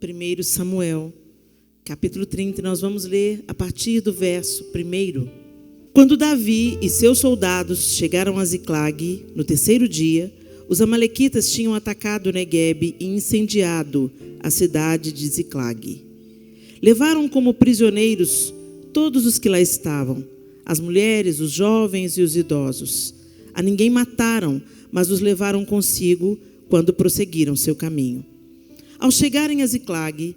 1 Samuel, capítulo 30, nós vamos ler a partir do verso 1. Quando Davi e seus soldados chegaram a Ziclag, no terceiro dia, os amalequitas tinham atacado Neguebe e incendiado a cidade de Ziclag. Levaram como prisioneiros todos os que lá estavam, as mulheres, os jovens e os idosos. A ninguém mataram, mas os levaram consigo quando prosseguiram seu caminho. Ao chegarem a Ziclag,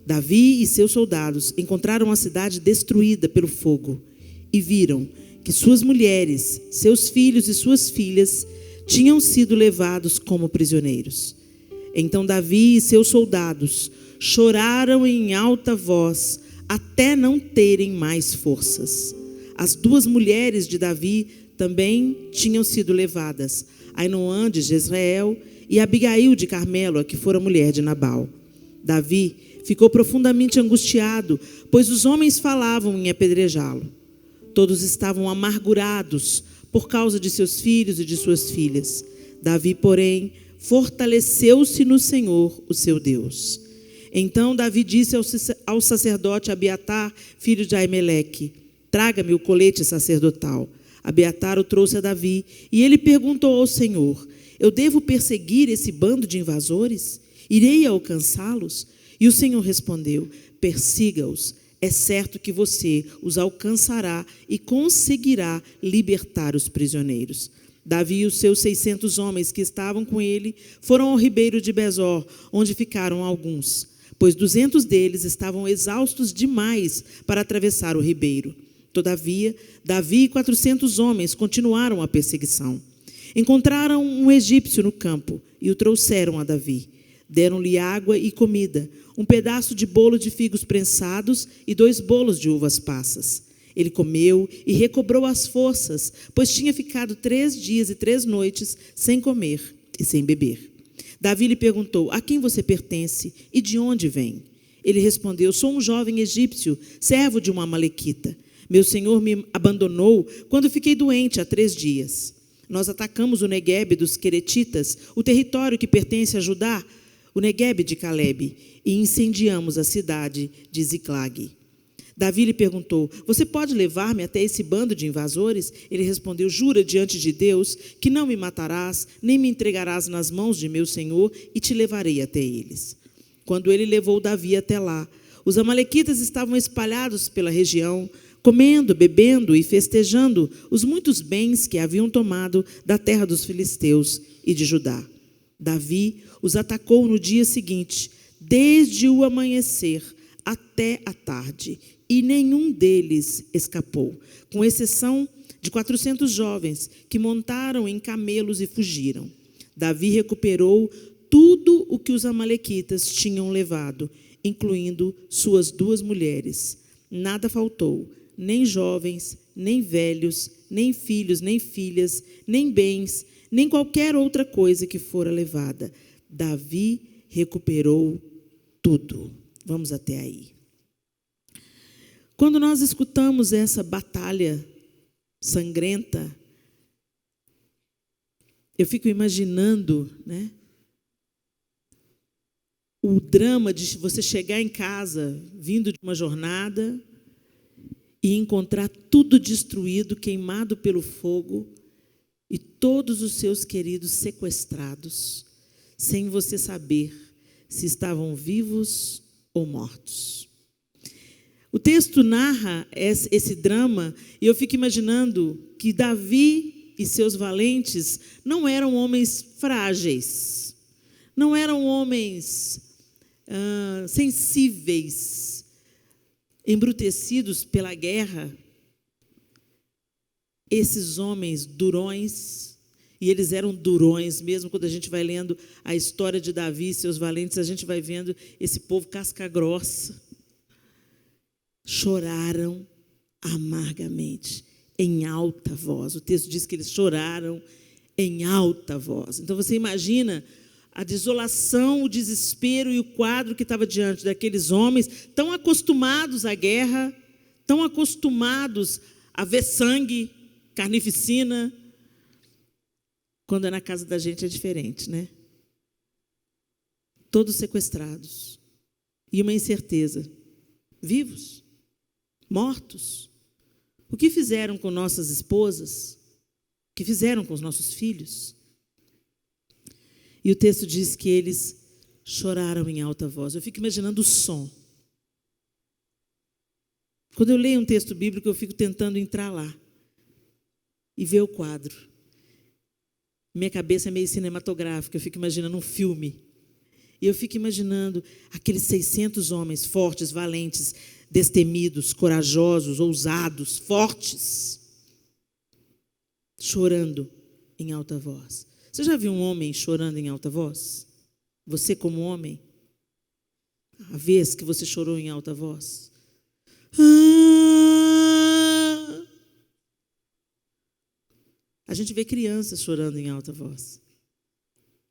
Davi e seus soldados encontraram a cidade destruída pelo fogo e viram que suas mulheres, seus filhos e suas filhas tinham sido levados como prisioneiros. Então Davi e seus soldados choraram em alta voz até não terem mais forças. As duas mulheres de Davi também tinham sido levadas, Ainoã de Jezreel e Abigail de Carmelo, a que fora mulher de Nabal. Davi ficou profundamente angustiado, pois os homens falavam em apedrejá-lo. Todos estavam amargurados por causa de seus filhos e de suas filhas. Davi, porém, fortaleceu-se no Senhor, o seu Deus. Então Davi disse ao sacerdote Abiatar, filho de Aimeleque: traga-me o colete sacerdotal. Abiatar o trouxe a Davi, e ele perguntou ao Senhor: eu devo perseguir esse bando de invasores? Irei alcançá-los? E o Senhor respondeu: persiga-os. É certo que você os alcançará e conseguirá libertar os prisioneiros. Davi e os seus 600 homens que estavam com ele foram ao ribeiro de Besor, onde ficaram alguns, pois 200 deles estavam exaustos demais para atravessar o ribeiro. Todavia, Davi e 400 homens continuaram a perseguição. Encontraram um egípcio no campo e o trouxeram a Davi. Deram-lhe água e comida, um pedaço de bolo de figos prensados e 2 bolos de uvas passas. Ele comeu e recobrou as forças, pois tinha ficado 3 dias e 3 noites sem comer e sem beber. Davi lhe perguntou: a quem você pertence e de onde vem? Ele respondeu: sou um jovem egípcio, servo de uma amalequita. Meu senhor me abandonou quando fiquei doente há 3 dias. Nós atacamos o Neguebe dos Queretitas, o território que pertence a Judá, o Neguebe de Calebe, e incendiamos a cidade de Ziclag. Davi lhe perguntou: você pode levar-me até esse bando de invasores? Ele respondeu: jura diante de Deus que não me matarás, nem me entregarás nas mãos de meu senhor, e te levarei até eles. Quando ele levou Davi até lá, os amalequitas estavam espalhados pela região, comendo, bebendo e festejando os muitos bens que haviam tomado da terra dos filisteus e de Judá. Davi os atacou no dia seguinte, desde o amanhecer até a tarde, e nenhum deles escapou, com exceção de 400 jovens que montaram em camelos e fugiram. Davi recuperou tudo o que os amalequitas tinham levado, incluindo suas 2 mulheres. Nada faltou, nem jovens, nem velhos, nem filhos, nem filhas, nem bens, nem qualquer outra coisa que fora levada. Davi recuperou tudo. Vamos até aí. Quando nós escutamos essa batalha sangrenta, eu fico imaginando, né, o drama de você chegar em casa, vindo de uma jornada, e encontrar tudo destruído, queimado pelo fogo, e todos os seus queridos sequestrados, sem você saber se estavam vivos ou mortos. O texto narra esse drama, e eu fico imaginando que Davi e seus valentes não eram homens frágeis, não eram homens sensíveis, embrutecidos pela guerra. Esses homens durões, e eles eram durões mesmo. Quando a gente vai lendo a história de Davi e seus valentes, a gente vai vendo esse povo casca grossa. Choraram amargamente, em alta voz. O texto diz que eles choraram em alta voz. Então você imagina a desolação, o desespero e o quadro que estava diante daqueles homens, tão acostumados à guerra, tão acostumados a ver sangue, carnificina. Quando é na casa da gente é diferente, né? Todos sequestrados, e uma incerteza. Vivos? Mortos? O que fizeram com nossas esposas? O que fizeram com os nossos filhos? E o texto diz que eles choraram em alta voz. Eu fico imaginando o som. Quando eu leio um texto bíblico, eu fico tentando entrar lá e ver o quadro. Minha cabeça é meio cinematográfica, eu fico imaginando um filme. E eu fico imaginando aqueles 600 homens fortes, valentes, destemidos, corajosos, ousados, fortes, chorando em alta voz. Você já viu um homem chorando em alta voz? Você como homem? A vez que você chorou em alta voz? A gente vê crianças chorando em alta voz.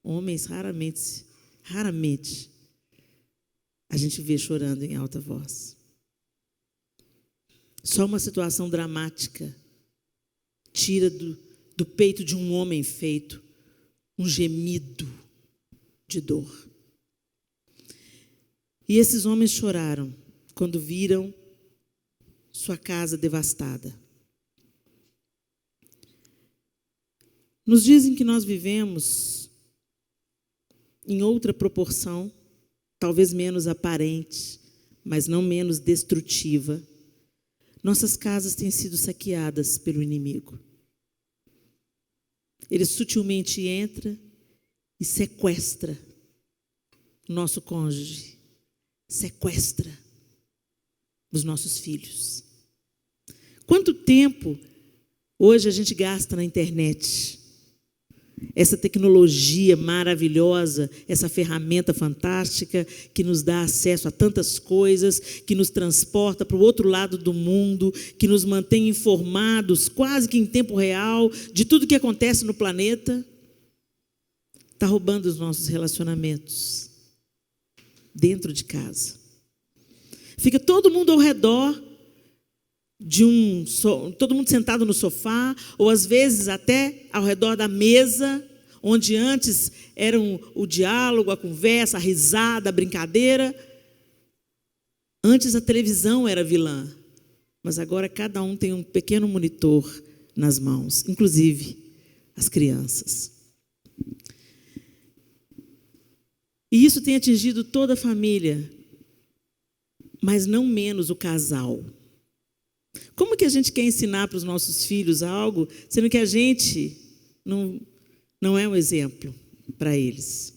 Homens, raramente, a gente vê chorando em alta voz. Só uma situação dramática tira do peito de um homem feito um gemido de dor. E esses homens choraram quando viram sua casa devastada. Nos dizem que nós vivemos em outra proporção, talvez menos aparente, mas não menos destrutiva. Nossas casas têm sido saqueadas pelo inimigo. Ele sutilmente entra e sequestra nosso cônjuge, sequestra os nossos filhos. Quanto tempo hoje a gente gasta na internet? Essa tecnologia maravilhosa, essa ferramenta fantástica que nos dá acesso a tantas coisas, que nos transporta para o outro lado do mundo, que nos mantém informados quase que em tempo real de tudo que acontece no planeta, está roubando os nossos relacionamentos dentro de casa. Fica todo mundo ao redor todo mundo sentado no sofá, ou às vezes até ao redor da mesa, onde antes eram o diálogo, a conversa, a risada, a brincadeira. Antes a televisão era vilã, mas agora cada um tem um pequeno monitor nas mãos, inclusive as crianças. E isso tem atingido toda a família, mas não menos o casal. Como que a gente quer ensinar para os nossos filhos algo, sendo que a gente não é um exemplo para eles?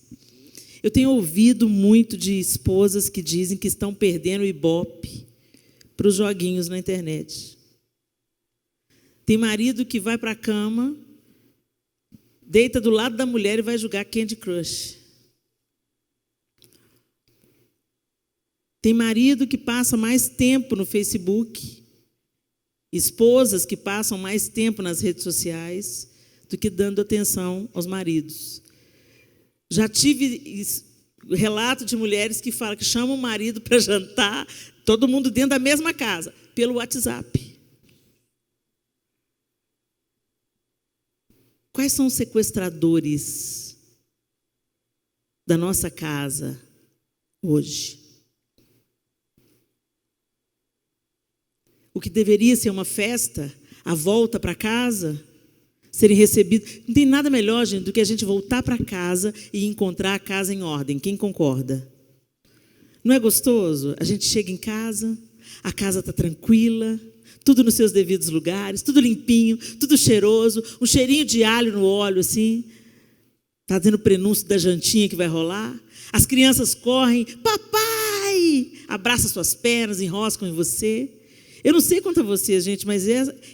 Eu tenho ouvido muito de esposas que dizem que estão perdendo o ibope para os joguinhos na internet. Tem marido que vai para a cama, deita do lado da mulher e vai jogar Candy Crush. Tem marido que passa mais tempo no Facebook, esposas que passam mais tempo nas redes sociais do que dando atenção aos maridos. Já tive relato de mulheres que falam que chamam o marido para jantar, todo mundo dentro da mesma casa, pelo WhatsApp. Quais são os sequestradores da nossa casa hoje? O que deveria ser uma festa, a volta para casa, serem recebidos. Não tem nada melhor, gente, do que a gente voltar para casa e encontrar a casa em ordem. Quem concorda? Não é gostoso? A gente chega em casa, a casa está tranquila, tudo nos seus devidos lugares, tudo limpinho, tudo cheiroso, um cheirinho de alho no óleo, assim. Está dando o prenúncio da jantinha que vai rolar. As crianças correm, papai! Abraça suas pernas, enroscam em você. Eu não sei quanto a vocês, gente, mas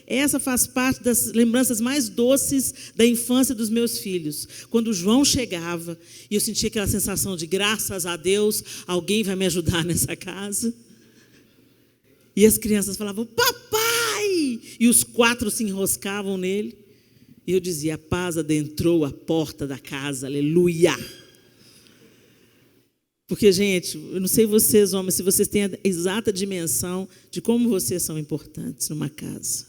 essa faz parte das lembranças mais doces da infância dos meus filhos. Quando o João chegava e eu sentia aquela sensação de graças a Deus, alguém vai me ajudar nessa casa. E as crianças falavam, papai! E os 4 se enroscavam nele. E eu dizia, a paz adentrou a porta da casa, aleluia! Porque, gente, eu não sei vocês, homens, se vocês têm a exata dimensão de como vocês são importantes numa casa.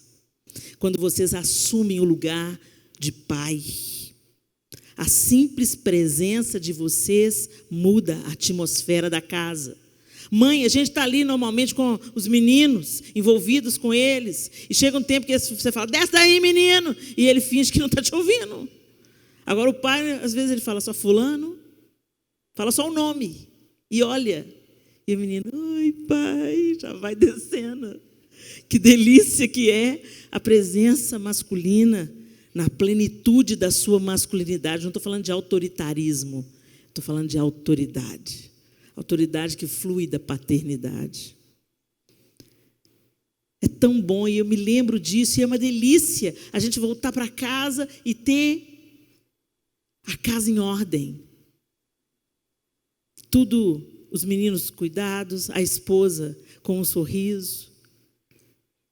Quando vocês assumem o lugar de pai. A simples presença de vocês muda a atmosfera da casa. Mãe, a gente está ali normalmente com os meninos, envolvidos com eles, e chega um tempo que você fala, desce daí, menino, e ele finge que não está te ouvindo. Agora o pai, às vezes ele fala só fulano, fala só o nome, e olha, e o menino, oi pai, já vai descendo. Que delícia que é a presença masculina na plenitude da sua masculinidade. Não estou falando de autoritarismo, estou falando de autoridade. Autoridade que flui da paternidade. É tão bom, e eu me lembro disso, e é uma delícia a gente voltar para casa e ter a casa em ordem. Tudo, os meninos cuidados, a esposa com um sorriso.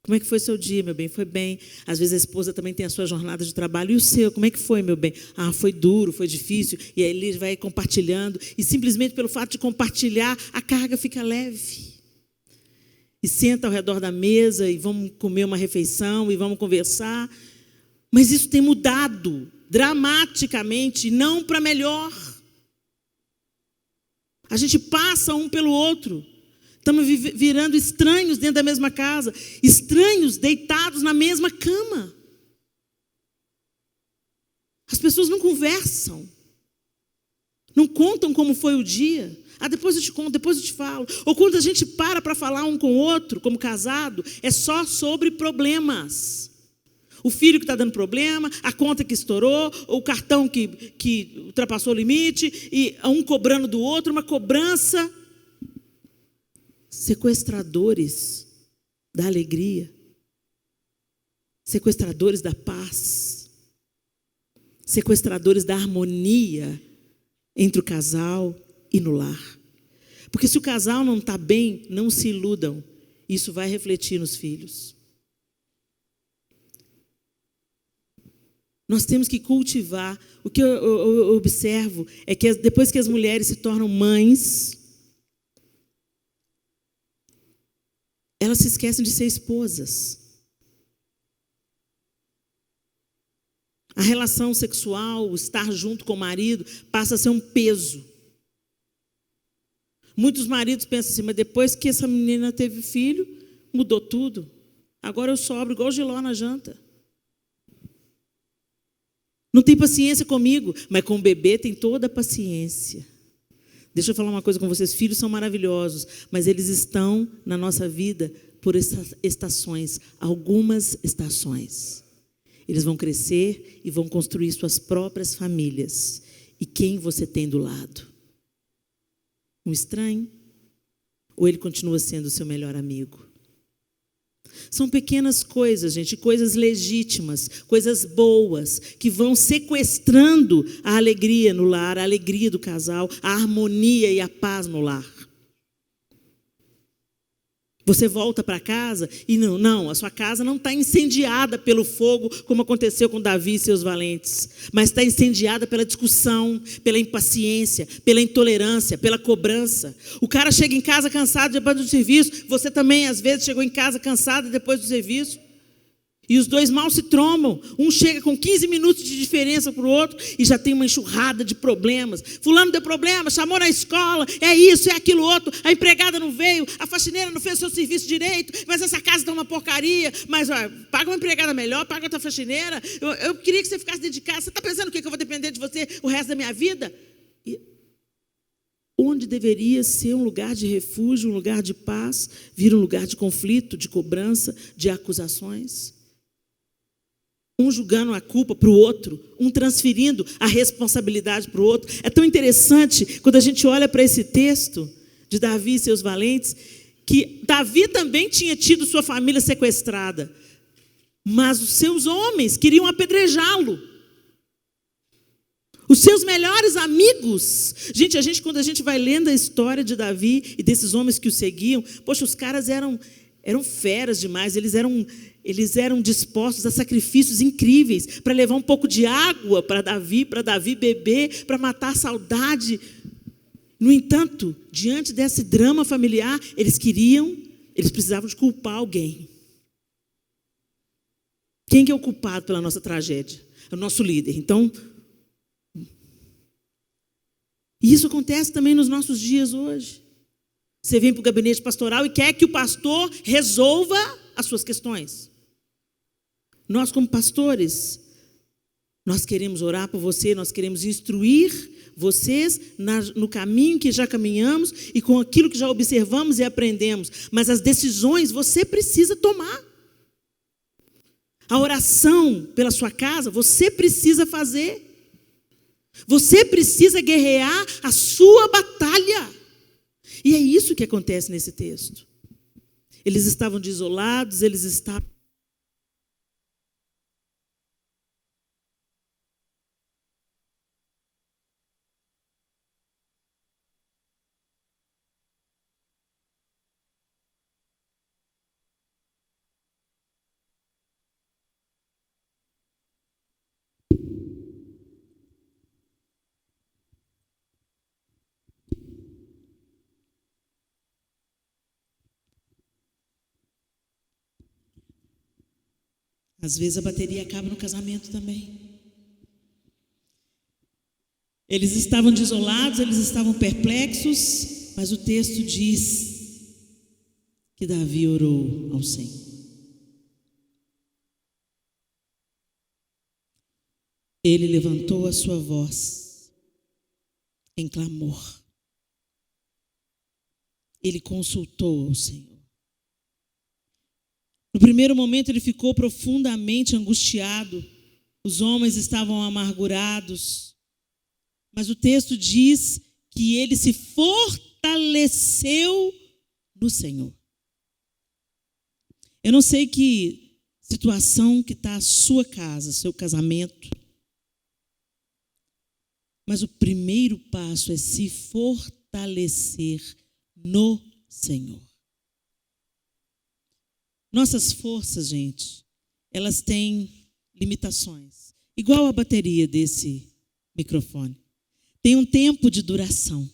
Como é que foi seu dia, meu bem? Foi bem. Às vezes a esposa também tem a sua jornada de trabalho. E o seu? Como é que foi, meu bem? Ah, foi duro, foi difícil. E aí ele vai compartilhando. E simplesmente pelo fato de compartilhar, a carga fica leve. E senta ao redor da mesa e vamos comer uma refeição e vamos conversar. Mas isso tem mudado dramaticamente, não para melhor. A gente passa um pelo outro. Estamos virando estranhos dentro da mesma casa, estranhos deitados na mesma cama. As pessoas não conversam, não contam como foi o dia. Ah, depois eu te conto, depois eu te falo. Ou quando a gente para falar um com o outro, como casado, é só sobre problemas. O filho que está dando problema, a conta que estourou, o cartão que ultrapassou o limite, e um cobrando do outro, uma cobrança. Sequestradores da alegria, sequestradores da paz, sequestradores da harmonia entre o casal e no lar. Porque se o casal não está bem, não se iludam, isso vai refletir nos filhos. Nós temos que cultivar. O que eu observo é que depois que as mulheres se tornam mães, elas se esquecem de ser esposas. A relação sexual, o estar junto com o marido, passa a ser um peso. Muitos maridos pensam assim, mas depois que essa menina teve filho, mudou tudo. Agora eu sobro igual Giló na janta. Não tem paciência comigo, mas com o bebê tem toda a paciência. Deixa eu falar uma coisa com vocês, filhos são maravilhosos, mas eles estão na nossa vida por estações, algumas estações. Eles vão crescer e vão construir suas próprias famílias. E quem você tem do lado? Um estranho? Ou ele continua sendo o seu melhor amigo? São pequenas coisas, gente, coisas legítimas, coisas boas, que vão sequestrando a alegria no lar, a alegria do casal, a harmonia e a paz no lar. Você volta para casa e não, a sua casa não está incendiada pelo fogo, como aconteceu com Davi e seus valentes, mas está incendiada pela discussão, pela impaciência, pela intolerância, pela cobrança. O cara chega em casa cansado depois do serviço, você também às vezes chegou em casa cansado depois do serviço, e os dois mal se trombam. Um chega com 15 minutos de diferença para o outro e já tem uma enxurrada de problemas. Fulano deu problema, chamou na escola, é isso, é aquilo outro, a empregada não veio, a faxineira não fez o seu serviço direito, mas essa casa está uma porcaria, mas ó, paga uma empregada melhor, paga outra faxineira, eu queria que você ficasse dedicado. Você está pensando que eu vou depender de você o resto da minha vida? E onde deveria ser um lugar de refúgio, um lugar de paz, vira um lugar de conflito, de cobrança, de acusações. Um julgando a culpa para o outro, um transferindo a responsabilidade para o outro. É tão interessante quando a gente olha para esse texto de Davi e seus valentes, que Davi também tinha tido sua família sequestrada, mas os seus homens queriam apedrejá-lo. Os seus melhores amigos. Gente, quando a gente vai lendo a história de Davi e desses homens que o seguiam, poxa, os caras eram feras demais, eles eram dispostos a sacrifícios incríveis para levar um pouco de água para Davi beber, para matar a saudade. No entanto, diante desse drama familiar, eles precisavam de culpar alguém. Quem que é o culpado pela nossa tragédia? É o nosso líder. Então, e isso acontece também nos nossos dias hoje. Você vem para o gabinete pastoral e quer que o pastor resolva as suas questões. Nós, como pastores, nós queremos orar por você, nós queremos instruir vocês no caminho que já caminhamos e com aquilo que já observamos e aprendemos. Mas as decisões você precisa tomar. A oração pela sua casa, você precisa fazer. Você precisa guerrear a sua batalha. E é isso que acontece nesse texto. Eles estavam desolados, eles estavam... Às vezes a bateria acaba no casamento também. Eles estavam desolados, eles estavam perplexos, mas o texto diz que Davi orou ao Senhor. Ele levantou a sua voz em clamor. Ele consultou ao Senhor. No primeiro momento ele ficou profundamente angustiado. Os homens estavam amargurados. Mas o texto diz que ele se fortaleceu no Senhor. Eu não sei que situação que está a sua casa, seu casamento. Mas o primeiro passo é se fortalecer no Senhor. Nossas forças, gente, elas têm limitações. Igual a bateria desse microfone. Tem um tempo de duração.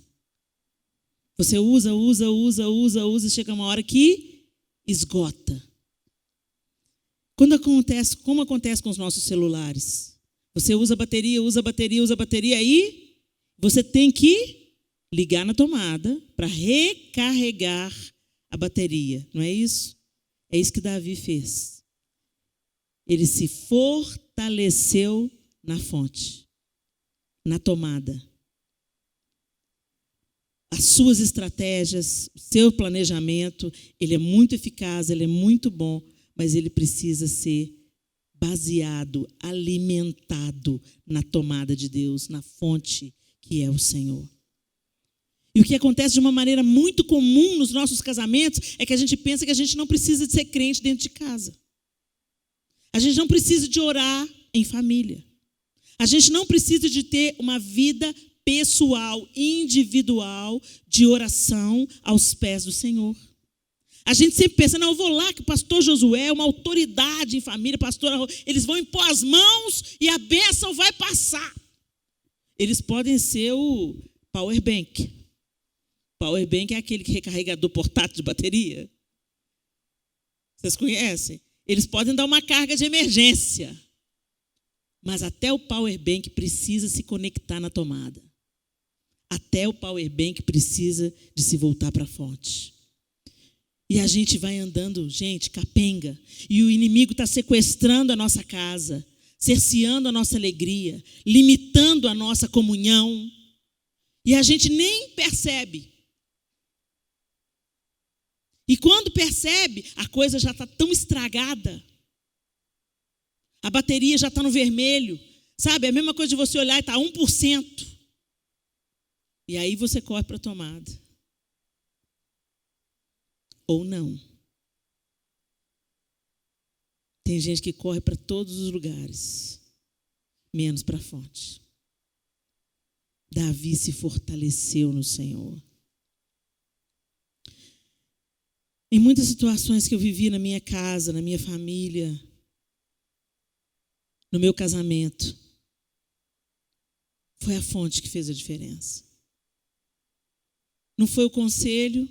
Você usa, e chega uma hora que esgota. Como acontece com os nossos celulares? Você usa bateria, aí você tem que ligar na tomada para recarregar a bateria, não é isso? É isso que Davi fez. Ele se fortaleceu na fonte, na tomada. As suas estratégias, o seu planejamento, ele é muito eficaz, ele é muito bom, mas ele precisa ser baseado, alimentado na tomada de Deus, na fonte que é o Senhor. E o que acontece de uma maneira muito comum nos nossos casamentos é que a gente pensa que a gente não precisa de ser crente dentro de casa. A gente não precisa de orar em família. A gente não precisa de ter uma vida pessoal, individual, de oração aos pés do Senhor. A gente sempre pensa, não, eu vou lá que o pastor Josué é uma autoridade em família, eles vão impor as mãos e a bênção vai passar. Eles podem ser o power bank. Power bank é aquele recarregador portátil de bateria. Vocês conhecem? Eles podem dar uma carga de emergência. Mas até o power bank precisa se conectar na tomada. Até o power bank precisa de se voltar para a fonte. E a gente vai andando, gente, capenga. E o inimigo está sequestrando a nossa casa, cerceando a nossa alegria, limitando a nossa comunhão. E a gente nem percebe. E quando percebe, a coisa já está tão estragada. A bateria já está no vermelho. Sabe, é a mesma coisa de você olhar e está 1%. E aí você corre para a tomada. Ou não. Tem gente que corre para todos os lugares, menos para a fonte. Davi se fortaleceu no Senhor. Em muitas situações que eu vivi na minha casa, na minha família, no meu casamento, foi a fonte que fez a diferença. Não foi o conselho,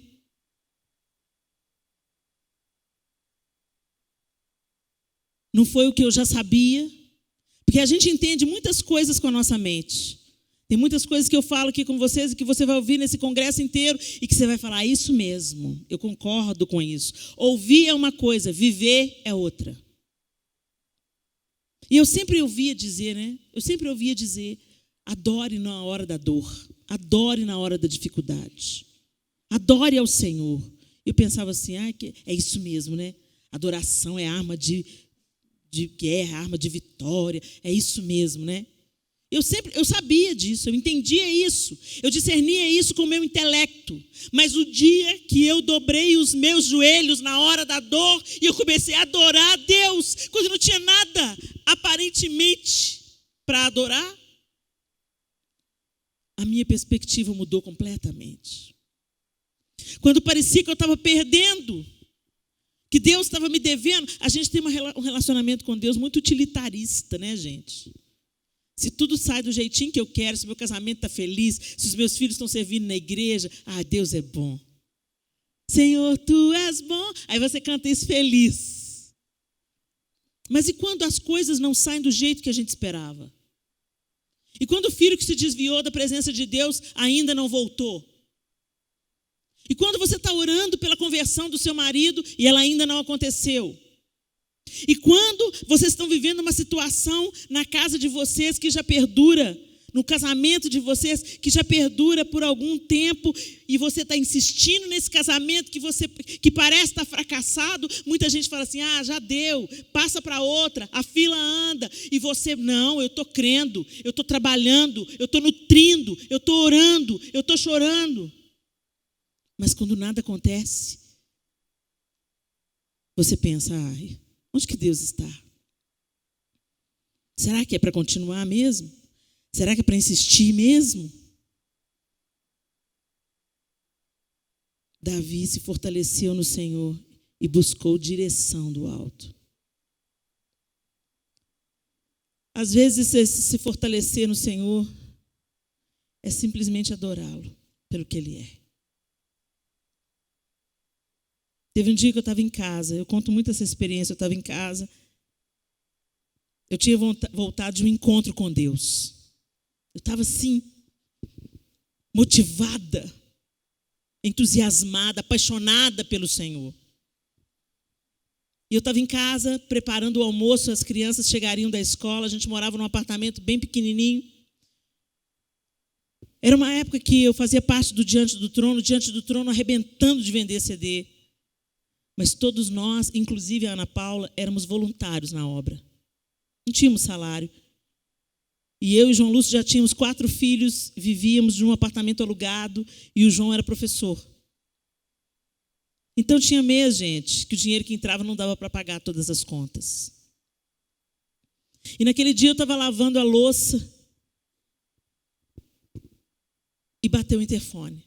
não foi o que eu já sabia, porque a gente entende muitas coisas com a nossa mente. Tem muitas coisas que eu falo aqui com vocês e que você vai ouvir nesse congresso inteiro e que você vai falar, isso mesmo, eu concordo com isso. Ouvir é uma coisa, viver é outra. E eu sempre ouvia dizer, adore na hora da dor, adore na hora da dificuldade, adore ao Senhor. Eu pensava assim, é isso mesmo, né? Adoração é arma de guerra, arma de vitória, é isso mesmo, né? Eu sabia disso, eu entendia isso, eu discernia isso com o meu intelecto. Mas o dia que eu dobrei os meus joelhos na hora da dor e eu comecei a adorar a Deus, quando não tinha nada aparentemente para adorar, a minha perspectiva mudou completamente. Quando parecia que eu estava perdendo, que Deus estava me devendo, a gente tem um relacionamento com Deus muito utilitarista, né, gente? Se tudo sai do jeitinho que eu quero, se meu casamento está feliz, se os meus filhos estão servindo na igreja, Deus é bom. Senhor, Tu és bom. Aí você canta isso feliz. Mas e quando as coisas não saem do jeito que a gente esperava? E quando o filho que se desviou da presença de Deus ainda não voltou? E quando você está orando pela conversão do seu marido e ela ainda não aconteceu? E quando vocês estão vivendo uma situação na casa de vocês que já perdura, no casamento de vocês que já perdura por algum tempo, e você está insistindo nesse casamento que parece estar fracassado, muita gente fala assim, já deu, passa para outra, a fila anda, e você, não, eu estou crendo, eu estou trabalhando, eu estou nutrindo, eu estou orando, eu estou chorando. Mas quando nada acontece, você pensa, onde que Deus está? Será que é para continuar mesmo? Será que é para insistir mesmo? Davi se fortaleceu no Senhor e buscou direção do alto. Às vezes, se fortalecer no Senhor é simplesmente adorá-lo pelo que Ele é. Teve um dia que eu estava em casa, eu conto muito essa experiência, eu estava em casa, eu tinha voltado de um encontro com Deus. Eu estava assim, motivada, entusiasmada, apaixonada pelo Senhor. E eu estava em casa, preparando o almoço, as crianças chegariam da escola, a gente morava num apartamento bem pequenininho. Era uma época que eu fazia parte do Diante do Trono, arrebentando de vender CD. Mas todos nós, inclusive a Ana Paula, éramos voluntários na obra. Não tínhamos salário. E eu e João Lúcio já tínhamos 4 filhos, vivíamos de um apartamento alugado e o João era professor. Então tinha mês, gente, que o dinheiro que entrava não dava para pagar todas as contas. E naquele dia eu estava lavando a louça e bateu o interfone.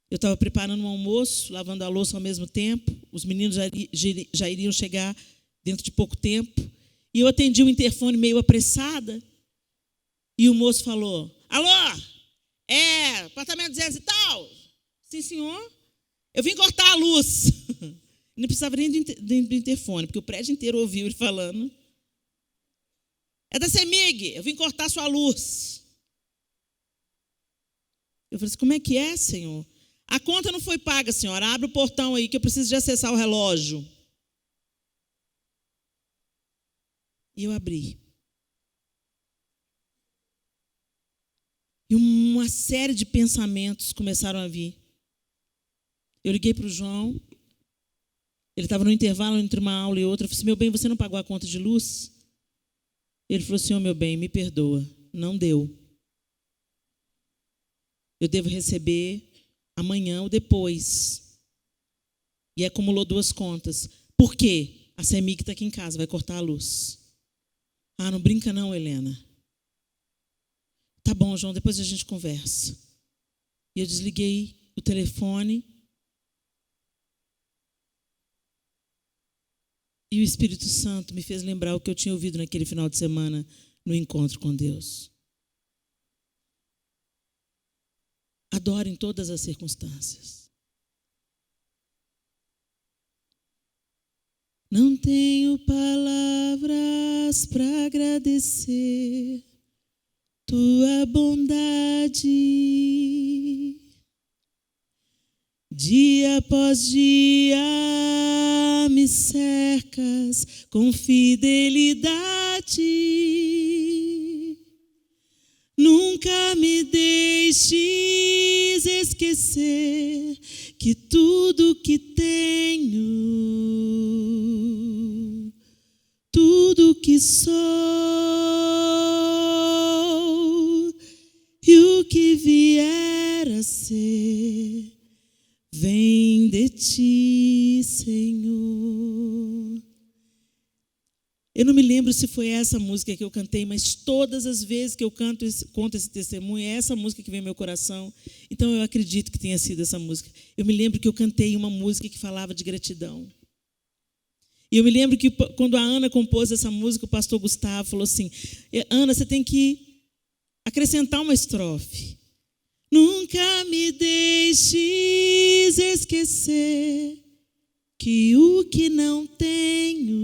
Eu estava preparando um almoço, lavando a louça ao mesmo tempo. Os meninos já iriam chegar dentro de pouco tempo. E eu atendi o interfone meio apressada. E o moço falou, alô, apartamento 200 e tal? Sim, senhor. Eu vim cortar a luz. Não precisava nem do interfone, porque o prédio inteiro ouviu ele falando. É da CEMIG, eu vim cortar sua luz. Eu falei assim, como é que é, senhor? A conta não foi paga, senhora. Abre o portão aí que eu preciso de acessar o relógio. E eu abri. E uma série de pensamentos começaram a vir. Eu liguei para o João. Ele estava no intervalo entre uma aula e outra. Eu falei assim, meu bem, você não pagou a conta de luz? Ele falou assim, meu bem, me perdoa. Não deu. Eu devo receber amanhã ou depois. E acumulou 2 contas. Por quê? A CEMIG está aqui em casa, vai cortar a luz. Não brinca não, Helena. Tá bom, João, depois a gente conversa. E eu desliguei o telefone. E o Espírito Santo me fez lembrar o que eu tinha ouvido naquele final de semana no encontro com Deus. Adore em todas as circunstâncias. Não tenho palavras para agradecer tua bondade, dia após dia me cercas com fidelidade. Nunca me deixes esquecer que tudo que tenho, tudo que sou e o que vier a ser, vem de ti, Senhor. Eu não me lembro se foi essa música que eu cantei, mas todas as vezes que eu conto esse testemunho, é essa música que vem no meu coração. Então eu acredito que tenha sido essa música. Eu me lembro que eu cantei uma música que falava de gratidão. E eu me lembro que quando a Ana compôs essa música, o pastor Gustavo falou assim: Ana, você tem que acrescentar uma estrofe. Nunca me deixes esquecer que o que não tenho,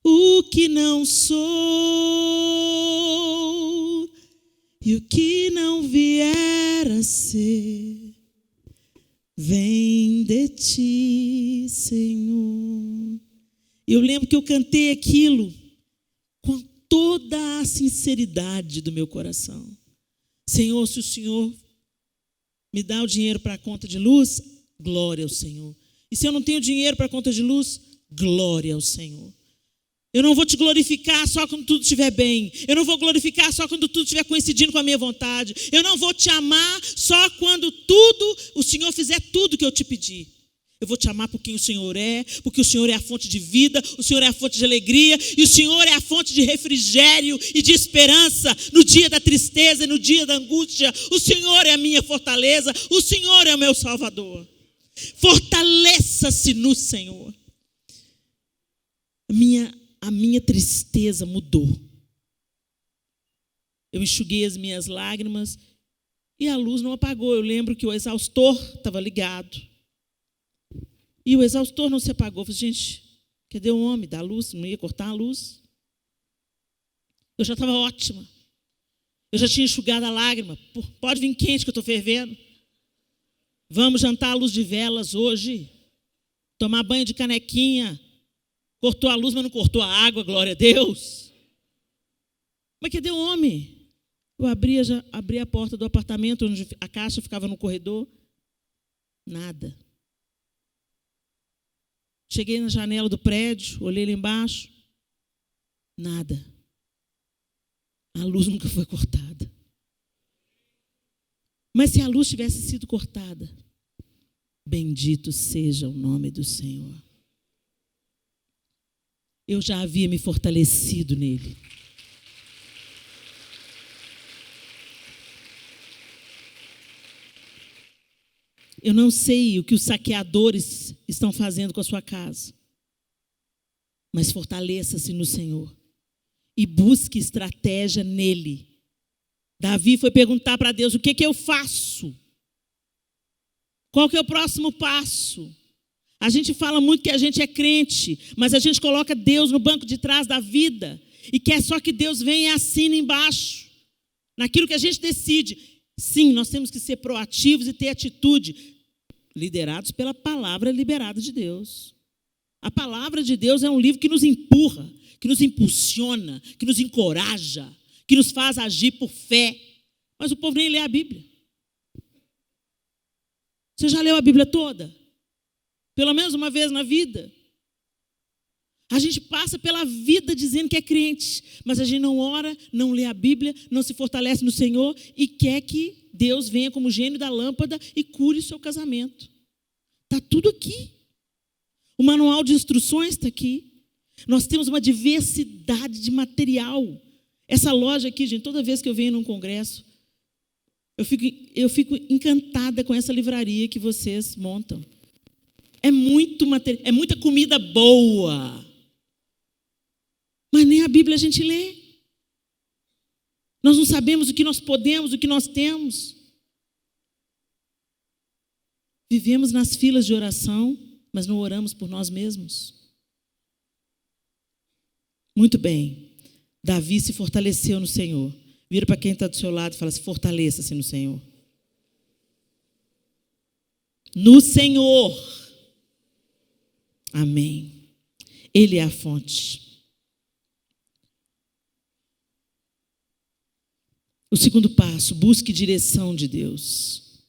o que não sou e o que não vier a ser, vem de ti, Senhor. Eu lembro que eu cantei aquilo com toda a sinceridade do meu coração. Senhor, se o Senhor me dá o dinheiro para a conta de luz, glória ao Senhor. E se eu não tenho dinheiro para a conta de luz, glória ao Senhor. Eu não vou te glorificar só quando tudo estiver bem. Eu não vou glorificar só quando tudo estiver coincidindo com a minha vontade. Eu não vou te amar só quando o Senhor fizer tudo que eu te pedi. Eu vou te amar por quem o Senhor é, porque o Senhor é a fonte de vida, o Senhor é a fonte de alegria, e o Senhor é a fonte de refrigério e de esperança no dia da tristeza e no dia da angústia. O Senhor é a minha fortaleza, o Senhor é o meu Salvador. Fortaleça-se no Senhor. A minha tristeza mudou. Eu enxuguei as minhas lágrimas e a luz não apagou. Eu lembro que o exaustor estava ligado. E o exaustor não se apagou. Eu falei, gente, cadê o homem da luz? Não ia cortar a luz? Eu já estava ótima. Eu já tinha enxugado a lágrima. Pode vir quente que eu estou fervendo. Vamos jantar à luz de velas hoje. Tomar banho de canequinha. Cortou a luz, mas não cortou a água, glória a Deus. Mas cadê o homem? Eu abri a porta do apartamento, onde a caixa ficava no corredor. Nada. Cheguei na janela do prédio, olhei lá embaixo. Nada. A luz nunca foi cortada. Mas se a luz tivesse sido cortada, bendito seja o nome do Senhor. Eu já havia me fortalecido nele. Eu não sei o que os saqueadores estão fazendo com a sua casa, mas fortaleça-se no Senhor e busque estratégia nele. Davi foi perguntar para Deus: o que eu faço? Qual que é o próximo passo? A gente fala muito que a gente é crente, mas a gente coloca Deus no banco de trás da vida e quer só que Deus venha e assine embaixo, naquilo que a gente decide. Sim, nós temos que ser proativos e ter atitude, liderados pela palavra liberada de Deus. A palavra de Deus é um livro que nos empurra, que nos impulsiona, que nos encoraja, que nos faz agir por fé. Mas o povo nem lê a Bíblia. Você já leu a Bíblia toda? Pelo menos uma vez na vida. A gente passa pela vida dizendo que é crente, mas a gente não ora, não lê a Bíblia, não se fortalece no Senhor e quer que Deus venha como gênio da lâmpada e cure o seu casamento. Está tudo aqui. O manual de instruções está aqui. Nós temos uma diversidade de material. Essa loja aqui, gente, toda vez que eu venho num congresso, eu fico encantada com essa livraria que vocês montam. É muita comida boa. Mas nem a Bíblia a gente lê. Nós não sabemos o que nós podemos, o que nós temos. Vivemos nas filas de oração, mas não oramos por nós mesmos. Muito bem. Davi se fortaleceu no Senhor. Vira para quem está do seu lado e fala: se fortaleça-se no Senhor. No Senhor. Amém. Ele é a fonte. O segundo passo: busque direção de Deus.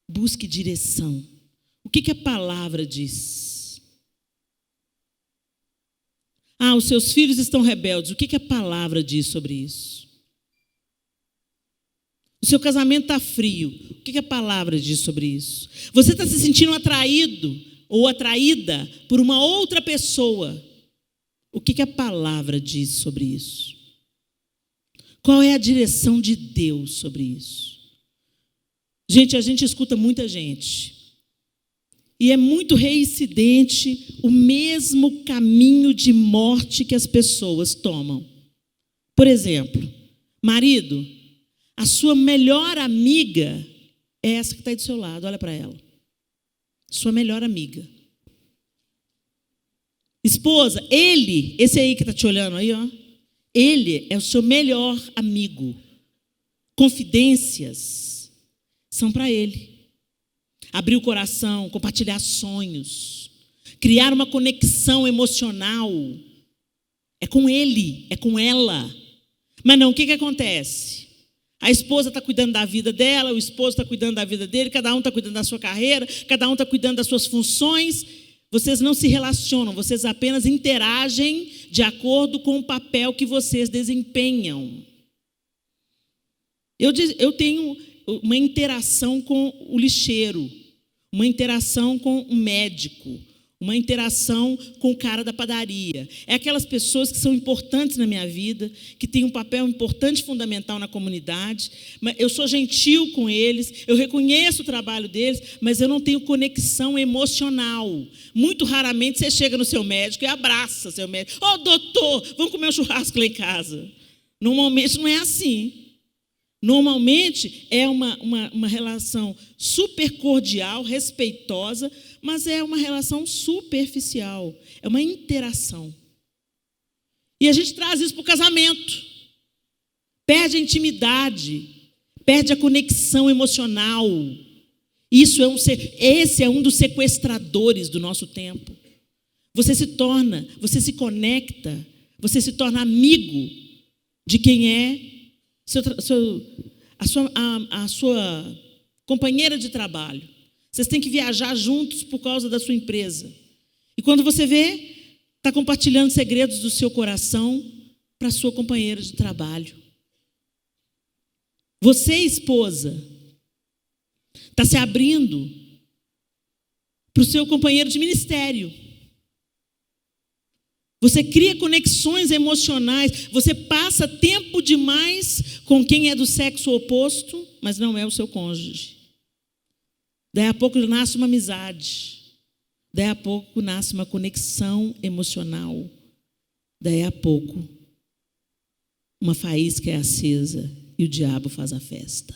Busque direção. O que a palavra diz? Os seus filhos estão rebeldes. O que a palavra diz sobre isso? O seu casamento está frio. O que a palavra diz sobre isso? Você está se sentindo atraído ou atraída por uma outra pessoa. O que a palavra diz sobre isso? Qual é a direção de Deus sobre isso? Gente, a gente escuta muita gente. E é muito reincidente o mesmo caminho de morte que as pessoas tomam. Por exemplo, marido, a sua melhor amiga é essa que está aí do seu lado, olha para ela. Sua melhor amiga. Esposa, esse aí que está te olhando aí, ó, ele é o seu melhor amigo. Confidências são para ele. Abrir o coração, compartilhar sonhos, criar uma conexão emocional. É com ele, é com ela. Mas não, o que acontece? A esposa está cuidando da vida dela, o esposo está cuidando da vida dele, cada um está cuidando da sua carreira, cada um está cuidando das suas funções. Vocês não se relacionam, vocês apenas interagem de acordo com o papel que vocês desempenham. Eu tenho uma interação com o lixeiro, uma interação com o médico, uma interação com o cara da padaria. É aquelas pessoas que são importantes na minha vida, que têm um papel importante, fundamental na comunidade. Eu sou gentil com eles, eu reconheço o trabalho deles, mas eu não tenho conexão emocional. Muito raramente você chega no seu médico e abraça seu médico. Ô, doutor, vamos comer um churrasco lá em casa. Normalmente não é assim. Normalmente é uma relação super cordial, respeitosa, mas é uma relação superficial, é uma interação. E a gente traz isso para o casamento. Perde a intimidade, perde a conexão emocional. Esse é um dos sequestradores do nosso tempo. Você se conecta, você se torna amigo de quem é a sua companheira de trabalho. Vocês têm que viajar juntos por causa da sua empresa. E quando você vê, está compartilhando segredos do seu coração para a sua companheira de trabalho. Você, esposa, está se abrindo para o seu companheiro de ministério. Você cria conexões emocionais, você passa tempo demais com quem é do sexo oposto, mas não é o seu cônjuge. Daí a pouco nasce uma amizade, daí a pouco nasce uma conexão emocional, daí a pouco uma faísca é acesa e o diabo faz a festa.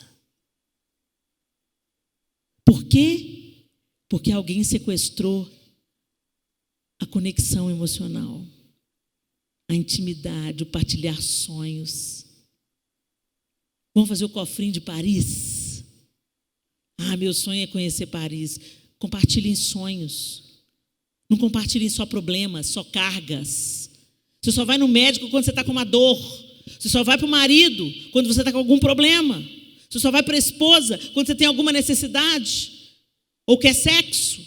Por quê? Porque alguém sequestrou a conexão emocional, a intimidade, o partilhar sonhos. Vamos fazer o cofrinho de Paris? Meu sonho é conhecer Paris. Compartilhem sonhos. Não compartilhem só problemas, só cargas. Você só vai no médico quando você está com uma dor. Você só vai para o marido quando você está com algum problema. Você só vai para a esposa quando você tem alguma necessidade. Ou quer sexo.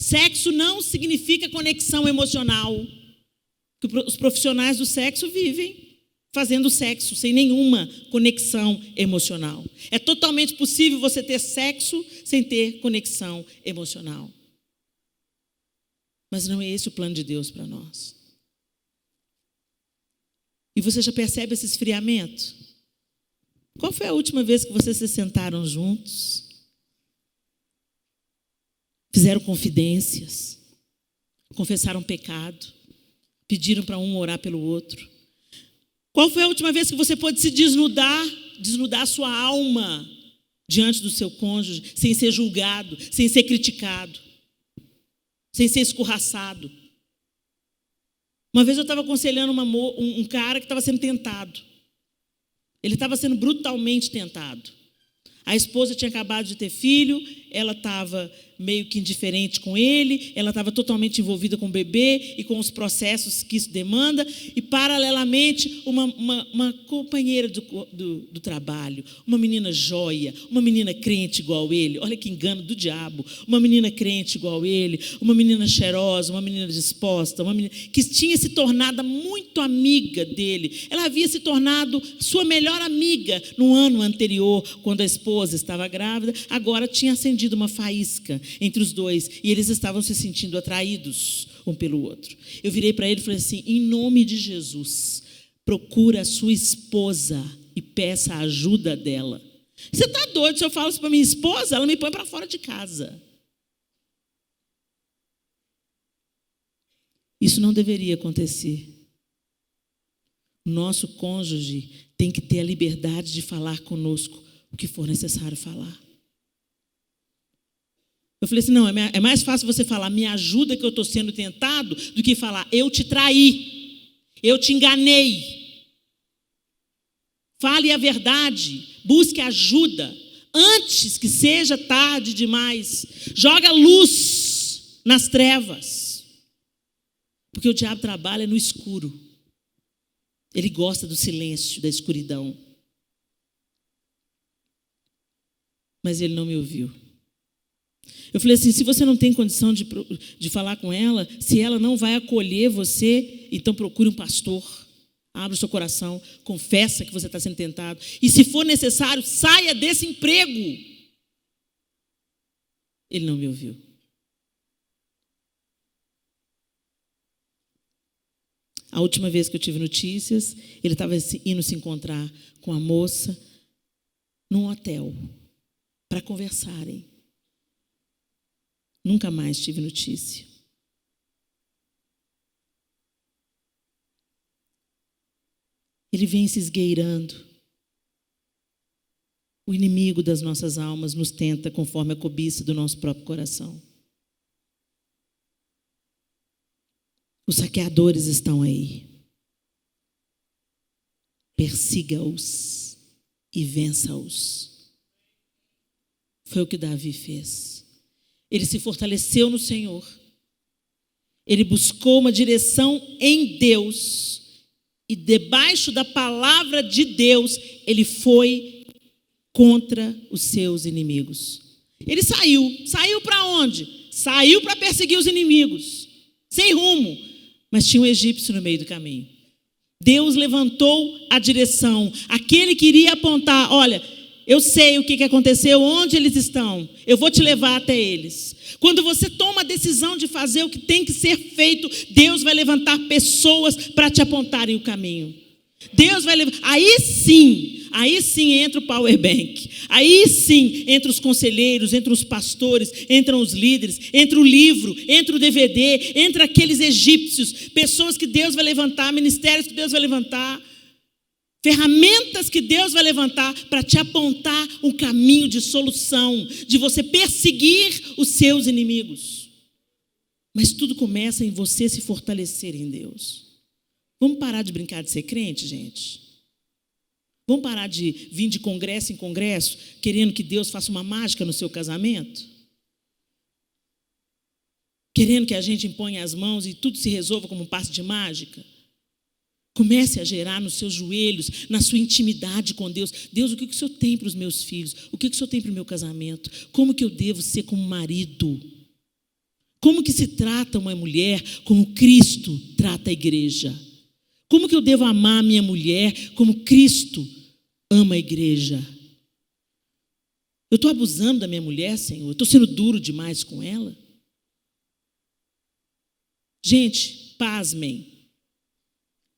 Sexo não significa conexão emocional. Os profissionais do sexo vivem fazendo sexo sem nenhuma conexão emocional. É totalmente possível você ter sexo sem ter conexão emocional. Mas não é esse o plano de Deus para nós. E você já percebe esse esfriamento? Qual foi a última vez que vocês se sentaram juntos? Fizeram confidências, confessaram pecado, pediram para um orar pelo outro. Qual foi a última vez que você pôde se desnudar a sua alma diante do seu cônjuge, sem ser julgado, sem ser criticado, sem ser escorraçado? Uma vez eu estava aconselhando um cara que estava sendo tentado. Ele estava sendo brutalmente tentado. A esposa tinha acabado de ter filho, ela estava meio que indiferente com ele, ela estava totalmente envolvida com o bebê e com os processos que isso demanda, e, paralelamente, uma companheira do trabalho, uma menina joia, uma menina crente igual ele, olha que engano do diabo, uma menina crente igual ele, uma menina cheirosa, uma menina disposta, uma menina que tinha se tornado muito amiga dele. Ela havia se tornado sua melhor amiga no ano anterior, quando a esposa estava grávida. Agora tinha acendido uma faísca entre os dois, e eles estavam se sentindo atraídos um pelo outro. Eu virei para ele e falei assim: em nome de Jesus, procura a sua esposa e peça a ajuda dela. Você está doido? Se eu falo isso para minha esposa, ela me põe para fora de casa. Isso não deveria acontecer. O nosso cônjuge tem que ter a liberdade de falar conosco o que for necessário falar. Eu falei assim: não, é mais fácil você falar me ajuda que eu estou sendo tentado, do que falar eu te traí, eu te enganei. Fale a verdade, busque ajuda, antes que seja tarde demais. Joga luz nas trevas, porque o diabo trabalha no escuro. Ele gosta do silêncio, da escuridão. Mas ele não me ouviu. Eu falei assim: se você não tem condição de falar com ela, se ela não vai acolher você, então procure um pastor. Abra o seu coração, confessa que você está sendo tentado. E se for necessário, saia desse emprego. Ele não me ouviu. A última vez que eu tive notícias, ele estava indo se encontrar com a moça num hotel para conversarem. Nunca mais tive notícia. Ele vem se esgueirando. O inimigo das nossas almas nos tenta conforme a cobiça do nosso próprio coração. Os saqueadores estão aí. Persiga-os e vença-os. Foi o que Davi fez. Ele se fortaleceu no Senhor. Ele buscou uma direção em Deus. E debaixo da palavra de Deus, ele foi contra os seus inimigos. Ele saiu para onde? Saiu para perseguir os inimigos, sem rumo, mas tinha um egípcio no meio do caminho. Deus levantou a direção, aquele que iria apontar: olha, eu sei o que aconteceu, onde eles estão, eu vou te levar até eles. Quando você toma a decisão de fazer o que tem que ser feito, Deus vai levantar pessoas para te apontarem o caminho. Deus vai levar. Aí sim entra o power bank. Aí sim entra os conselheiros, entra os pastores, entram os líderes, entra o livro, entra o DVD, entra aqueles egípcios, pessoas que Deus vai levantar, ministérios que Deus vai levantar, ferramentas que Deus vai levantar para te apontar um caminho de solução, de você perseguir os seus inimigos. Mas tudo começa em você se fortalecer em Deus. Vamos parar de brincar de ser crente, gente? Vamos parar de vir de congresso em congresso, querendo que Deus faça uma mágica no seu casamento? Querendo que a gente imponha as mãos e tudo se resolva como um passe de mágica? Comece a gerar nos seus joelhos, na sua intimidade com Deus. Deus, o que o Senhor tem para os meus filhos? O que o Senhor tem para o meu casamento? Como que eu devo ser como marido? Como que se trata uma mulher como Cristo trata a igreja? Como que eu devo amar a minha mulher como Cristo ama a igreja? Eu estou abusando da minha mulher, Senhor? Eu estou sendo duro demais com ela? Gente, pasmem.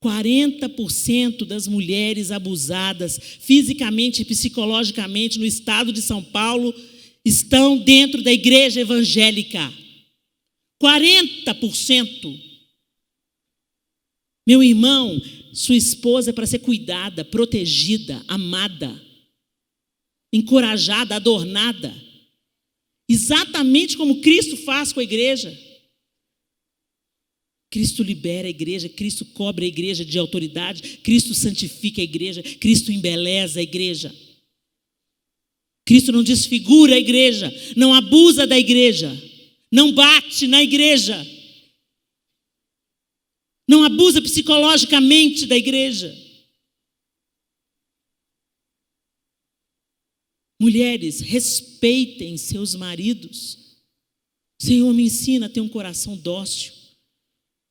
40% das mulheres abusadas fisicamente e psicologicamente no estado de São Paulo estão dentro da igreja evangélica. 40%. Meu irmão, sua esposa é para ser cuidada, protegida, amada, encorajada, adornada. Exatamente como Cristo faz com a igreja. Cristo libera a igreja, Cristo cobre a igreja de autoridade, Cristo santifica a igreja, Cristo embeleza a igreja. Cristo não desfigura a igreja, não abusa da igreja, não bate na igreja, não abusa psicologicamente da igreja. Mulheres, respeitem seus maridos. Senhor, me ensina a ter um coração dócil.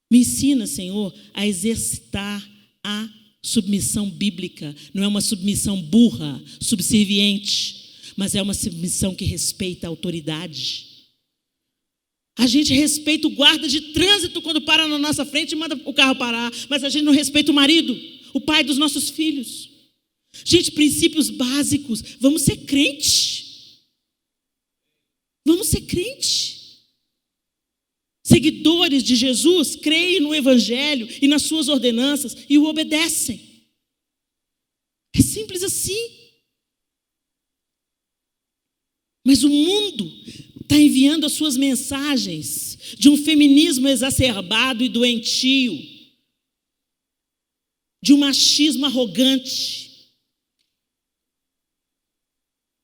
Me ensina, Senhor, a exercitar a submissão bíblica. Não é uma submissão burra, subserviente, mas é uma submissão que respeita a autoridade. A gente respeita o guarda de trânsito quando para na nossa frente e manda o carro parar, mas a gente não respeita o marido, o pai dos nossos filhos. Gente, princípios básicos. Vamos ser crente. Vamos ser crente. Seguidores de Jesus creem no Evangelho e nas suas ordenanças e o obedecem. É simples assim. Mas o mundo está enviando as suas mensagens de um feminismo exacerbado e doentio, de um machismo arrogante.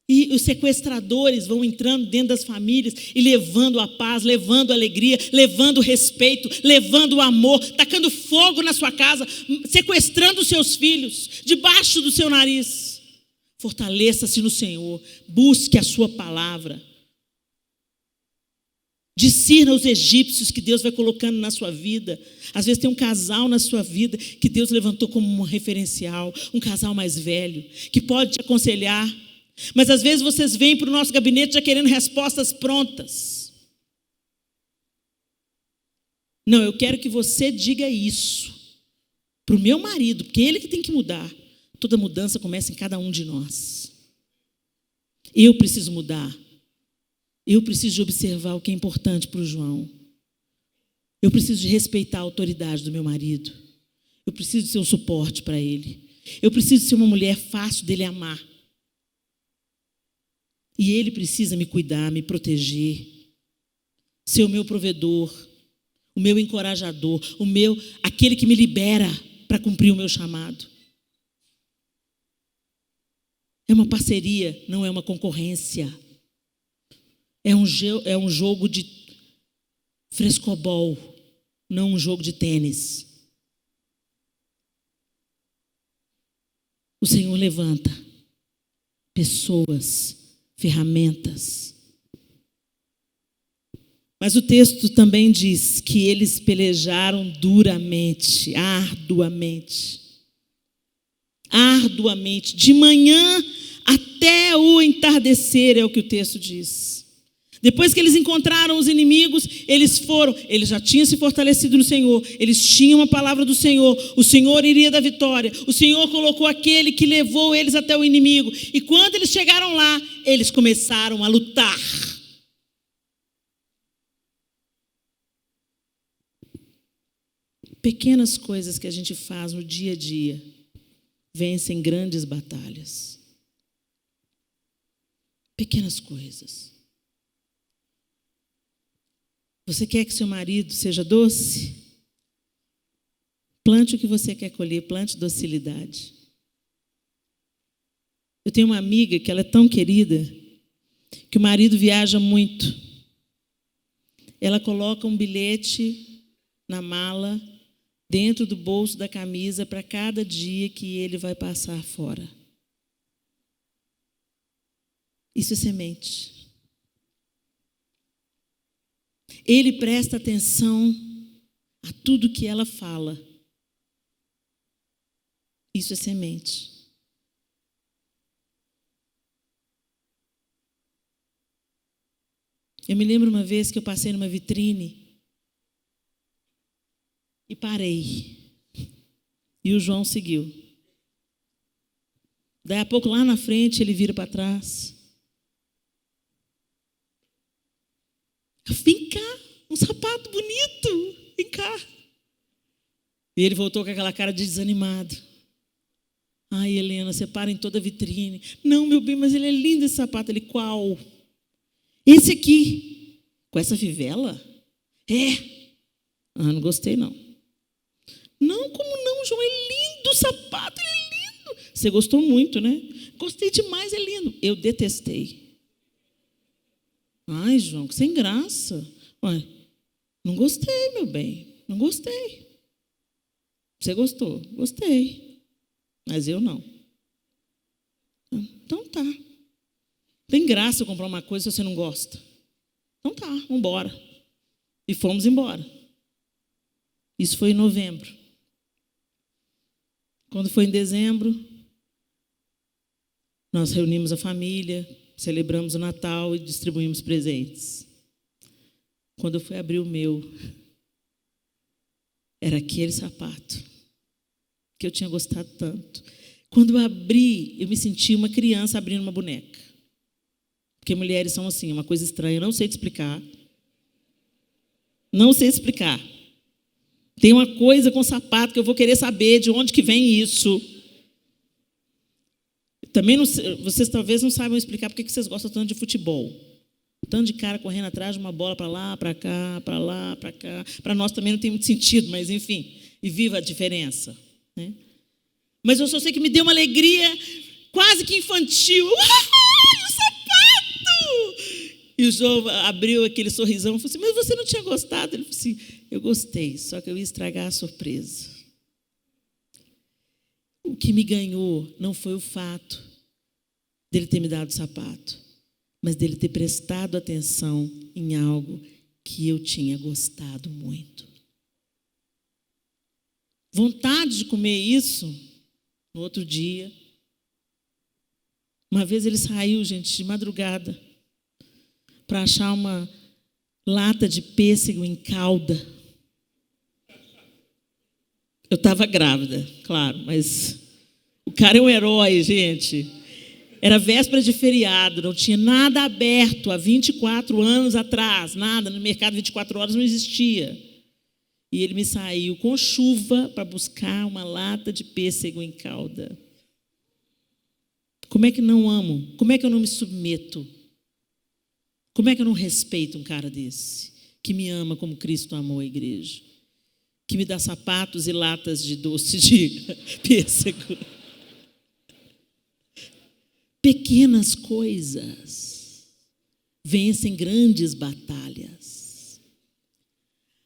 E os sequestradores vão entrando dentro das famílias e levando a paz, levando a alegria, levando o respeito, levando o amor, tacando fogo na sua casa, sequestrando os seus filhos, debaixo do seu nariz. Fortaleça-se no Senhor, busque a sua palavra. Discirna os egípcios que Deus vai colocando na sua vida. Às vezes tem um casal na sua vida que Deus levantou como um referencial, um casal mais velho, que pode te aconselhar. Mas às vezes vocês vêm para o nosso gabinete já querendo respostas prontas. Não, eu quero que você diga isso para o meu marido, porque é ele que tem que mudar. Toda mudança começa em cada um de nós. Eu preciso mudar. Eu preciso de observar o que é importante para o João. Eu preciso de respeitar a autoridade do meu marido. Eu preciso de ser um suporte para ele. Eu preciso ser uma mulher fácil dele amar. E ele precisa me cuidar, me proteger, ser o meu provedor, o meu encorajador, aquele que me libera para cumprir o meu chamado. É uma parceria, não é uma concorrência. É um jogo de frescobol, não um jogo de tênis. O Senhor levanta pessoas, ferramentas. Mas o texto também diz que eles pelejaram duramente, arduamente. Arduamente, de manhã até o entardecer, é o que o texto diz. Depois que eles encontraram os inimigos, eles já tinham se fortalecido no Senhor, eles tinham a palavra do Senhor, o Senhor iria dar vitória, o Senhor colocou aquele que levou eles até o inimigo, e quando eles chegaram lá, eles começaram a lutar. Pequenas coisas que a gente faz no dia a dia vencem grandes batalhas. Pequenas coisas. Você quer que seu marido seja doce? Plante o que você quer colher, plante docilidade. Eu tenho uma amiga que ela é tão querida que o marido viaja muito. Ela coloca um bilhete na mala, dentro do bolso da camisa, para cada dia que ele vai passar fora. Isso é semente. Ele presta atenção a tudo que ela fala. Isso é semente. Eu me lembro uma vez que eu passei numa vitrine e parei. E o João seguiu. Daí a pouco, lá na frente, ele vira para trás. Vem cá, um sapato bonito, vem cá. E ele voltou com aquela cara de desanimado. Ai, Helena, você para em toda a vitrine. Não, meu bem, mas ele é lindo esse sapato. Ele, qual? Esse aqui, com essa fivela? É. Ah, não gostei, não. Não, como não, João? É lindo o sapato, ele é lindo. Você gostou muito, né? Gostei demais, é lindo. Eu detestei. Ai, João, que sem graça. Ué, não gostei, meu bem. Não gostei. Você gostou? Gostei. Mas eu não. Então tá. Tem graça eu comprar uma coisa se você não gosta. Então tá, vamos embora. E fomos embora. Isso foi em novembro. Quando foi em dezembro, nós reunimos a família, celebramos o Natal e distribuímos presentes. Quando eu fui abrir o meu, era aquele sapato que eu tinha gostado tanto. Quando eu abri, eu me senti uma criança abrindo uma boneca. Porque mulheres são assim, uma coisa estranha, eu não sei te explicar. Não sei explicar. Tem uma coisa com sapato que eu vou querer saber de onde que vem isso. Também não, vocês talvez não saibam explicar por que vocês gostam tanto de futebol. Tanto de cara correndo atrás de uma bola para lá, para cá, para lá, para cá. Para nós também não tem muito sentido, mas enfim. E viva a diferença. Né? Mas eu só sei que me deu uma alegria quase que infantil. Uai, o sapato! E o João abriu aquele sorrisão e falou assim, mas você não tinha gostado? Ele falou assim, eu gostei, só que eu ia estragar a surpresa. O que me ganhou não foi o fato dele ter me dado o sapato, mas dele ter prestado atenção em algo que eu tinha gostado muito. Vontade de comer isso, no outro dia. Uma vez ele saiu, gente, de madrugada, para achar uma lata de pêssego em calda. Eu estava grávida, claro, mas o cara é um herói, gente. Era véspera de feriado, não tinha nada aberto há 24 anos atrás, nada, no mercado 24 horas não existia. E ele me saiu com chuva para buscar uma lata de pêssego em calda. Como é que não amo? Como é que eu não me submeto? Como é que eu não respeito um cara desse? Que me ama como Cristo amou a igreja. Que me dá sapatos e latas de doce de pêssego. Pequenas coisas vencem grandes batalhas.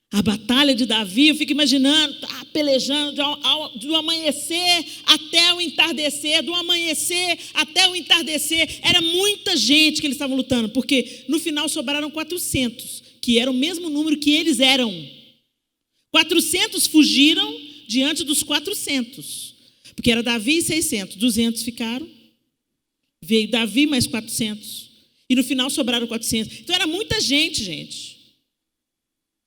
A batalha de Davi, eu fico imaginando, tá pelejando do amanhecer até o entardecer, do amanhecer até o entardecer. Era muita gente que eles estavam lutando, porque no final sobraram 400, que era o mesmo número que eles eram. 400 fugiram diante dos 400, porque era Davi e 600, 200 ficaram. Veio Davi mais 400, e no final sobraram 400. Então era muita gente, gente.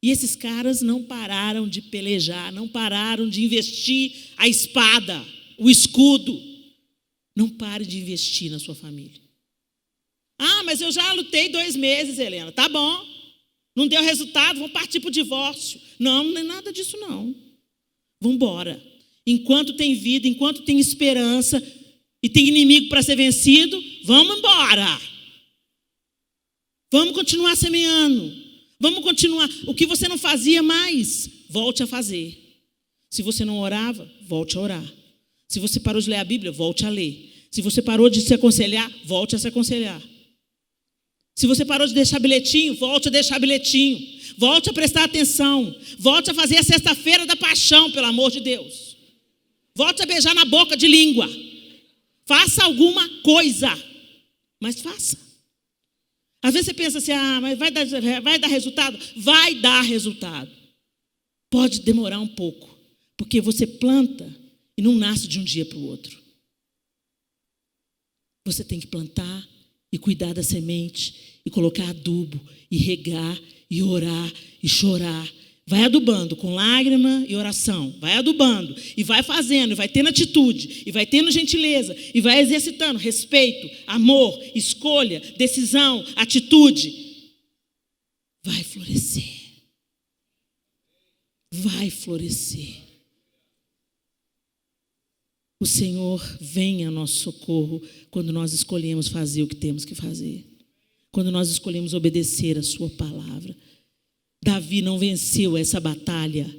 E esses caras não pararam de pelejar, não pararam de investir a espada, o escudo. Não pare de investir na sua família. Ah, mas eu já lutei 2 meses, Helena. Tá bom. Não deu resultado, vamos partir para o divórcio. Não, não é nada disso, não. Vamos embora. Enquanto tem vida, enquanto tem esperança e tem inimigo para ser vencido, vamos embora. Vamos continuar semeando. Vamos continuar. O que você não fazia mais, volte a fazer. Se você não orava, volte a orar. Se você parou de ler a Bíblia, volte a ler. Se você parou de se aconselhar, volte a se aconselhar. Se você parou de deixar bilhetinho, volte a deixar bilhetinho. Volte a prestar atenção. Volte a fazer a sexta-feira da paixão, pelo amor de Deus. Volte a beijar na boca de língua. Faça alguma coisa. Mas faça. Às vezes você pensa assim, mas vai dar resultado? Vai dar resultado. Pode demorar um pouco, porque você planta e não nasce de um dia para o outro. Você tem que plantar e cuidar da semente, e colocar adubo, e regar, e orar, e chorar. Vai adubando com lágrima e oração. Vai adubando e vai fazendo, e vai tendo atitude, e vai tendo gentileza, e vai exercitando respeito, amor, escolha, decisão, atitude. Vai florescer. Vai florescer. O Senhor vem ao nosso socorro quando nós escolhemos fazer o que temos que fazer. Quando nós escolhemos obedecer a sua palavra. Davi não venceu essa batalha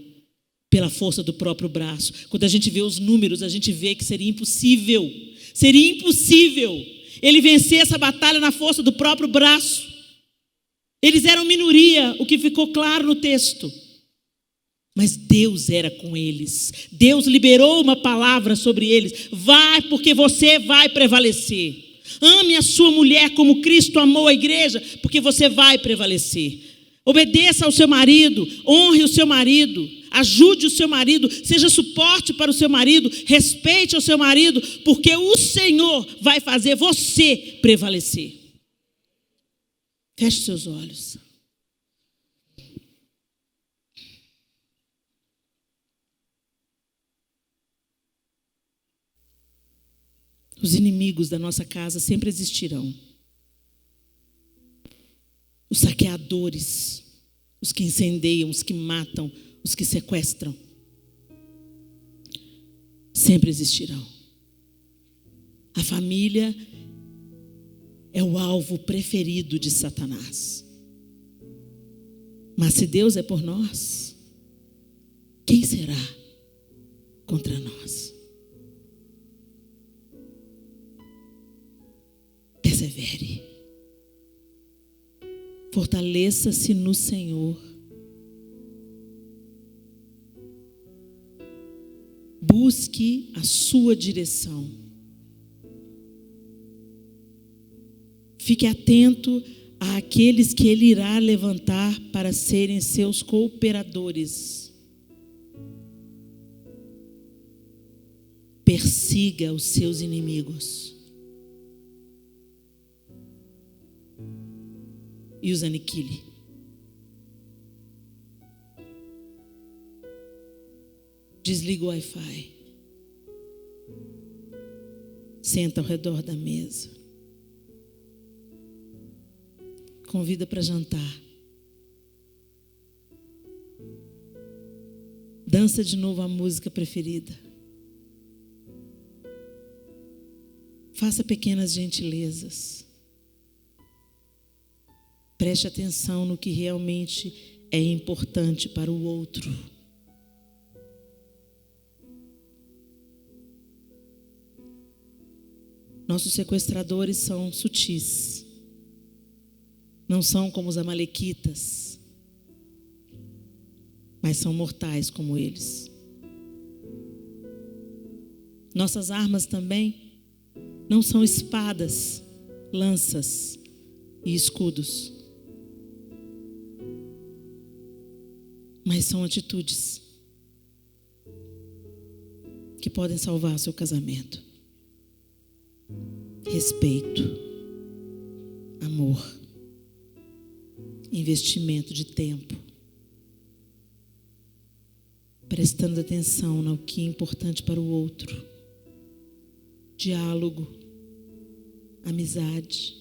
pela força do próprio braço. Quando a gente vê os números, a gente vê que seria impossível ele vencer essa batalha na força do próprio braço. Eles eram minoria, o que ficou claro no texto. Mas Deus era com eles. Deus liberou uma palavra sobre eles. Vai, porque você vai prevalecer. Ame a sua mulher como Cristo amou a igreja, porque você vai prevalecer. Obedeça ao seu marido, honre o seu marido, ajude o seu marido, seja suporte para o seu marido, respeite o seu marido, porque o Senhor vai fazer você prevalecer. Feche seus olhos. Os inimigos da nossa casa sempre existirão. Os saqueadores, os que incendeiam, os que matam, os que sequestram, sempre existirão. A família é o alvo preferido de Satanás. Mas se Deus é por nós, quem será contra nós? Persevere. Fortaleça-se no Senhor. Busque a sua direção. Fique atento àqueles que Ele irá levantar para serem seus cooperadores. Persiga os seus inimigos e os aniquile. Desliga o Wi-Fi. Senta ao redor da mesa. Convida para jantar. Dança de novo a música preferida. Faça pequenas gentilezas. Preste atenção no que realmente é importante para o outro. Nossos sequestradores são sutis. Não são como os amalequitas, mas são mortais como eles. Nossas armas também não são espadas, lanças e escudos, mas são atitudes que podem salvar seu casamento. Respeito, amor, investimento de tempo, prestando atenção no que é importante para o outro, diálogo, amizade.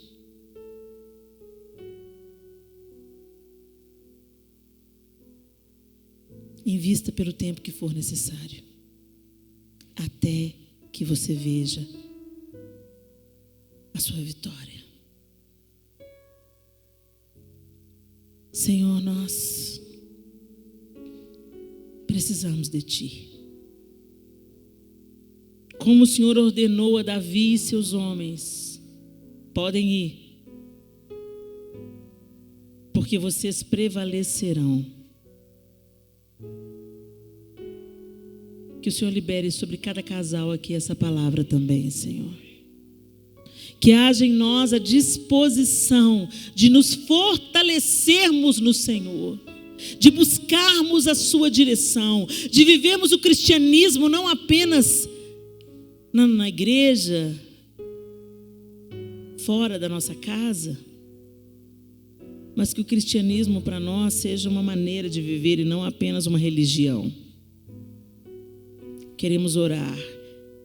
Invista pelo tempo que for necessário, até que você veja a sua vitória. Senhor, nós precisamos de Ti. Como o Senhor ordenou a Davi e seus homens, podem ir, porque vocês prevalecerão. Que o Senhor libere sobre cada casal aqui essa palavra também, Senhor. Que haja em nós a disposição de nos fortalecermos no Senhor, de buscarmos a sua direção, de vivermos o cristianismo não apenas na igreja, fora da nossa casa, mas que o cristianismo para nós seja uma maneira de viver e não apenas uma religião. Queremos orar,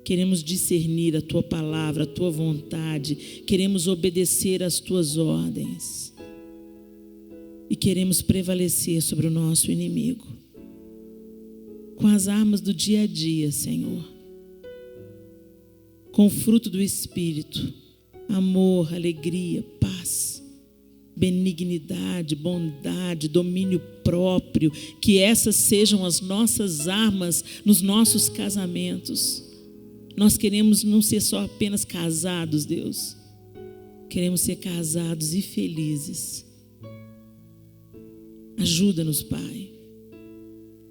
queremos discernir a Tua palavra, a Tua vontade, queremos obedecer às Tuas ordens e queremos prevalecer sobre o nosso inimigo com as armas do dia a dia, Senhor, com o fruto do Espírito, amor, alegria, paz, benignidade, bondade, domínio próprio, que essas sejam as nossas armas nos nossos casamentos. Nós queremos não ser só apenas casados, Deus. Queremos ser casados e felizes. Ajuda-nos, Pai,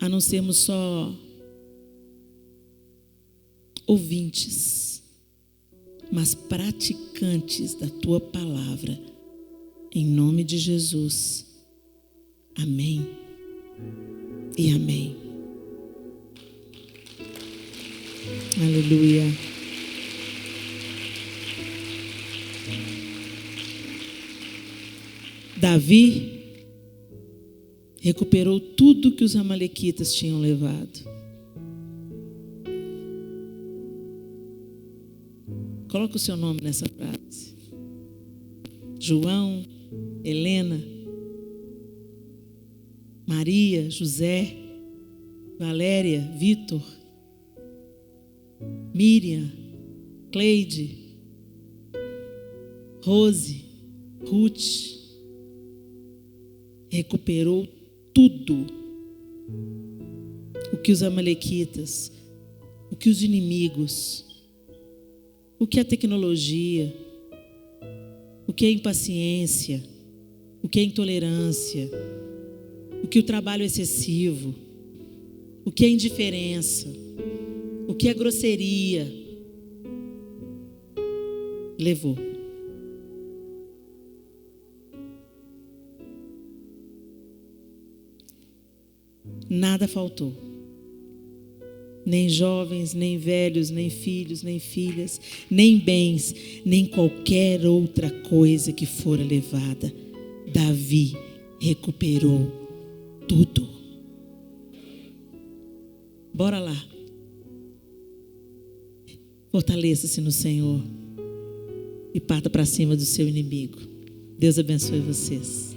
a não sermos só ouvintes, mas praticantes da Tua palavra. Em nome de Jesus. Amém e amém. Aleluia. Davi recuperou tudo que os amalequitas tinham levado. Coloca o seu nome nessa frase. João, Helena, Maria, José, Valéria, Vitor, Miriam, Cleide, Rose, Ruth. Recuperou tudo o que os amalequitas, o que os inimigos, o que a tecnologia, o que é impaciência, o que é intolerância, o que o trabalho excessivo, o que é indiferença, o que é grosseria, levou. Nada faltou. Nem jovens, nem velhos, nem filhos, nem filhas, nem bens, nem qualquer outra coisa que fora levada. Davi recuperou tudo. Bora lá. Fortaleça-se no Senhor e parta para cima do seu inimigo. Deus abençoe vocês.